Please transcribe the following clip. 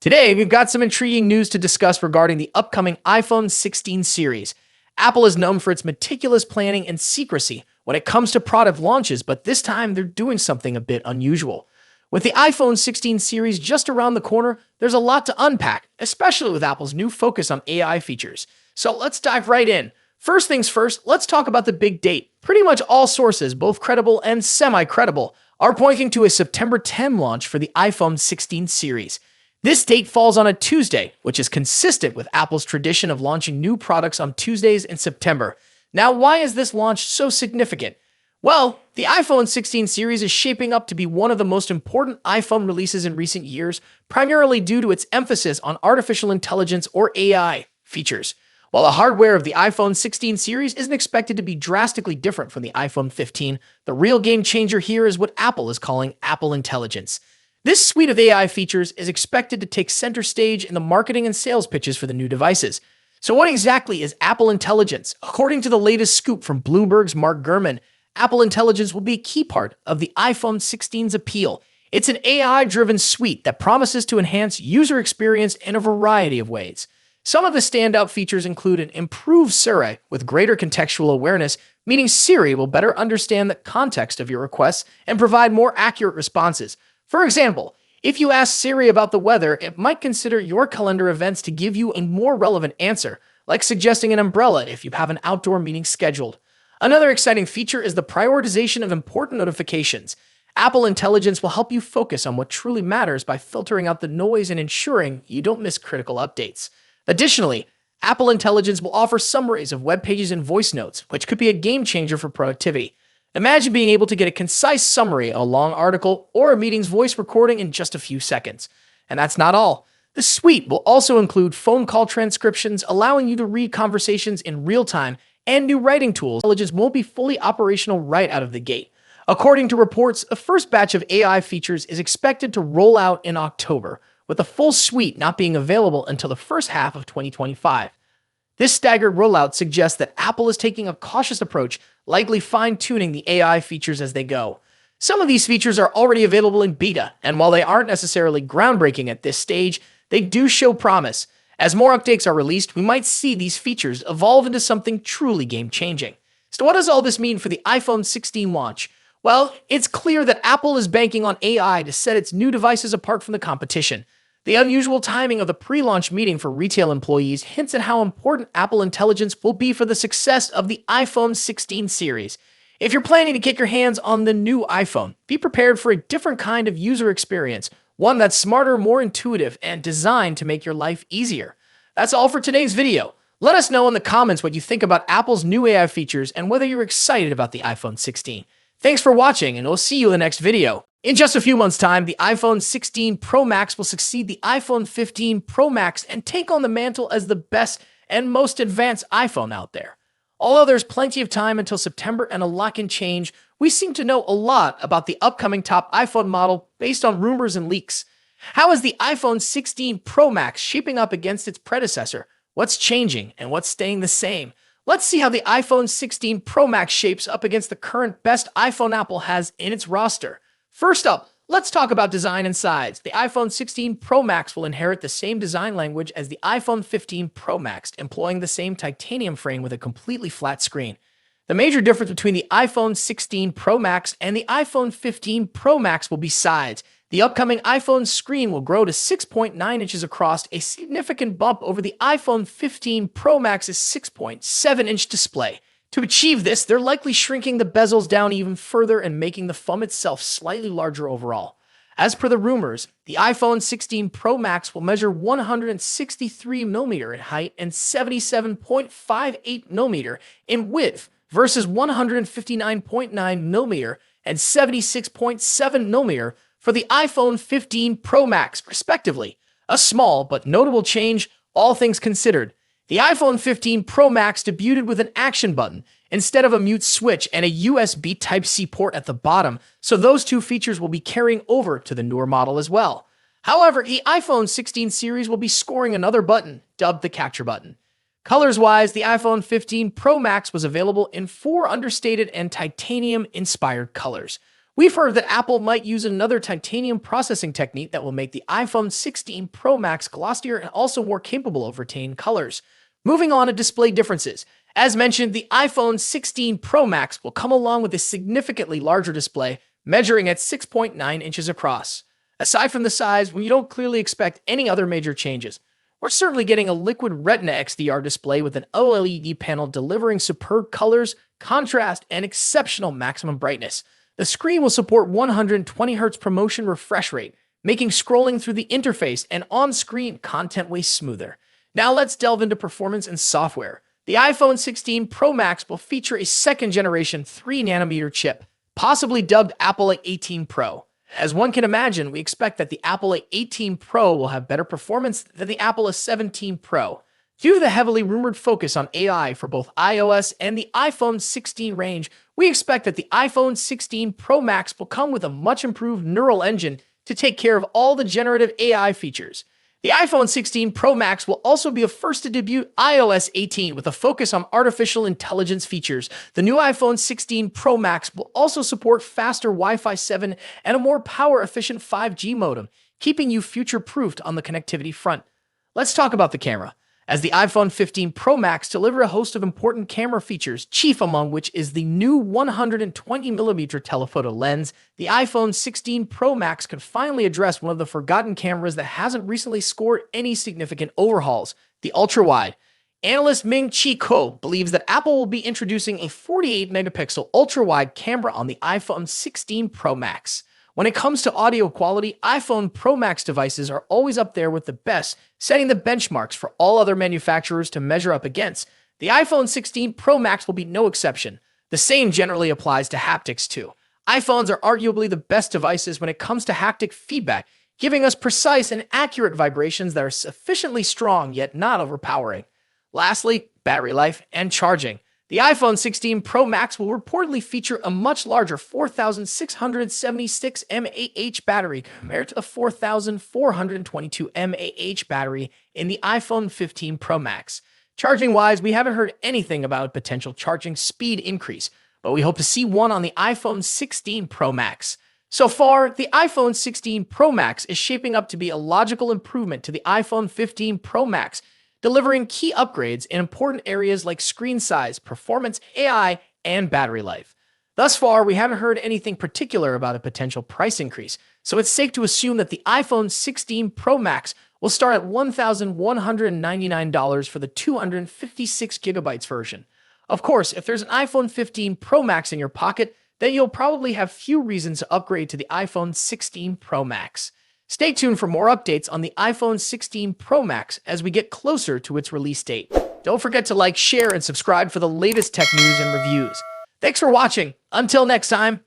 Today, we've got some intriguing news to discuss regarding the upcoming iPhone 16 series. Apple is known for its meticulous planning and secrecy when it comes to product launches, but this time they're doing something a bit unusual. With the iPhone 16 series just around the corner, there's a lot to unpack, especially with Apple's new focus on AI features. So let's dive right in. First things first, let's talk about the big date. Pretty much all sources, both credible and semi-credible, are pointing to a September 10 launch for the iPhone 16 series. This date falls on a Tuesday, which is consistent with Apple's tradition of launching new products on Tuesdays in September. Now, why is this launch so significant? Well, the iPhone 16 series is shaping up to be one of the most important iPhone releases in recent years, primarily due to its emphasis on artificial intelligence or AI features. While the hardware of the iPhone 16 series isn't expected to be drastically different from the iPhone 15, the real game changer here is what Apple is calling Apple Intelligence. This suite of AI features is expected to take center stage in the marketing and sales pitches for the new devices. So what exactly is Apple Intelligence? According to the latest scoop from Bloomberg's Mark Gurman, Apple Intelligence will be a key part of the iPhone 16's appeal. It's an AI-driven suite that promises to enhance user experience in a variety of ways. Some of the standout features include an improved Siri with greater contextual awareness, meaning Siri will better understand the context of your requests and provide more accurate responses. For example, if you ask Siri about the weather, it might consider your calendar events to give you a more relevant answer, like suggesting an umbrella if you have an outdoor meeting scheduled. Another exciting feature is the prioritization of important notifications. Apple Intelligence will help you focus on what truly matters by filtering out the noise and ensuring you don't miss critical updates. Additionally, Apple Intelligence will offer summaries of web pages and voice notes, which could be a game changer for productivity. Imagine being able to get a concise summary, a long article, or a meeting's voice recording in just a few seconds. And that's not all. The suite will also include phone call transcriptions, allowing you to read conversations in real time, and new writing tools. Intelligence won't be fully operational right out of the gate. According to reports, a first batch of AI features is expected to roll out in October, with the full suite not being available until the first half of 2025. This staggered rollout suggests that Apple is taking a cautious approach, likely fine-tuning the AI features as they go. Some of these features are already available in beta, and while they aren't necessarily groundbreaking at this stage, they do show promise. As more updates are released, we might see these features evolve into something truly game-changing. So what does all this mean for the iPhone 16 launch? Well, it's clear that Apple is banking on AI to set its new devices apart from the competition. The unusual timing of the pre-launch meeting for retail employees hints at how important Apple Intelligence will be for the success of the iPhone 16 series. If you're planning to get your hands on the new iPhone, be prepared for a different kind of user experience, one that's smarter, more intuitive, and designed to make your life easier. That's all for today's video. Let us know in the comments what you think about Apple's new AI features and whether you're excited about the iPhone 16. Thanks for watching, and we'll see you in the next video. In just a few months' time, the iPhone 16 Pro Max will succeed the iPhone 15 Pro Max and take on the mantle as the best and most advanced iPhone out there. Although there's plenty of time until September and a lot can change, we seem to know a lot about the upcoming top iPhone model based on rumors and leaks. How is the iPhone 16 Pro Max shaping up against its predecessor? What's changing and what's staying the same? Let's see how the iPhone 16 Pro Max shapes up against the current best iPhone Apple has in its roster. First up, let's talk about design and size. The iPhone 16 Pro Max will inherit the same design language as the iPhone 15 Pro Max, employing the same titanium frame with a completely flat screen. The major difference between the iPhone 16 Pro Max and the iPhone 15 Pro Max will be size. The upcoming iPhone screen will grow to 6.9 inches across, a significant bump over the iPhone 15 Pro Max's 6.7-inch display. To achieve this, they're likely shrinking the bezels down even further and making the phone itself slightly larger overall. As per the rumors, the iPhone 16 Pro Max will measure 163mm in height and 77.58mm in width versus 159.9mm and 76.7mm for the iPhone 15 Pro Max, respectively. A small but notable change, all things considered. The iPhone 15 Pro Max debuted with an action button instead of a mute switch and a USB Type-C port at the bottom, so those two features will be carrying over to the newer model as well. However, the iPhone 16 series will be scoring another button, dubbed the Capture button. Colors-wise, the iPhone 15 Pro Max was available in 4 understated and titanium-inspired colors. We've heard that Apple might use another titanium processing technique that will make the iPhone 16 Pro Max glossier and also more capable of retaining colors. Moving on to display differences. As mentioned, the iPhone 16 Pro Max will come along with a significantly larger display, measuring at 6.9 inches across. Aside from the size, we don't clearly expect any other major changes. We're certainly getting a liquid Retina XDR display with an OLED panel delivering superb colors, contrast, and exceptional maximum brightness. The screen will support 120Hz ProMotion refresh rate, making scrolling through the interface and on-screen content way smoother. Now let's delve into performance and software. The iPhone 16 Pro Max will feature a second-generation 3nm chip, possibly dubbed Apple A18 Pro. As one can imagine, we expect that the Apple A18 Pro will have better performance than the Apple A17 Pro. Due to the heavily rumored focus on AI for both iOS and the iPhone 16 range, we expect that the iPhone 16 Pro Max will come with a much improved neural engine to take care of all the generative AI features. The iPhone 16 Pro Max will also be a first to debut iOS 18 with a focus on artificial intelligence features. The new iPhone 16 Pro Max will also support faster Wi-Fi 7 and a more power-efficient 5G modem, keeping you future-proofed on the connectivity front. Let's talk about the camera. As the iPhone 15 Pro Max delivers a host of important camera features, chief among which is the new 120mm telephoto lens, the iPhone 16 Pro Max could finally address one of the forgotten cameras that hasn't recently scored any significant overhauls, the ultra-wide. Analyst Ming-Chi Kuo believes that Apple will be introducing a 48-megapixel ultra-wide camera on the iPhone 16 Pro Max. When it comes to audio quality, iPhone Pro Max devices are always up there with the best, setting the benchmarks for all other manufacturers to measure up against. The iPhone 16 Pro Max will be no exception. The same generally applies to haptics too. iPhones are arguably the best devices when it comes to haptic feedback, giving us precise and accurate vibrations that are sufficiently strong yet not overpowering. Lastly, battery life and charging. The iPhone 16 Pro Max will reportedly feature a much larger 4,676 mAh battery compared to the 4,422 mAh battery in the iPhone 15 Pro Max. Charging-wise, we haven't heard anything about a potential charging speed increase, but we hope to see one on the iPhone 16 Pro Max. So far, the iPhone 16 Pro Max is shaping up to be a logical improvement to the iPhone 15 Pro Max, delivering key upgrades in important areas like screen size, performance, AI, and battery life. Thus far, we haven't heard anything particular about a potential price increase, so it's safe to assume that the iPhone 16 Pro Max will start at $1,199 for the 256GB version. Of course, if there's an iPhone 15 Pro Max in your pocket, then you'll probably have few reasons to upgrade to the iPhone 16 Pro Max. Stay tuned for more updates on the iPhone 16 Pro Max as we get closer to its release date. Don't forget to like, share, and subscribe for the latest tech news and reviews. Thanks for watching. Until next time.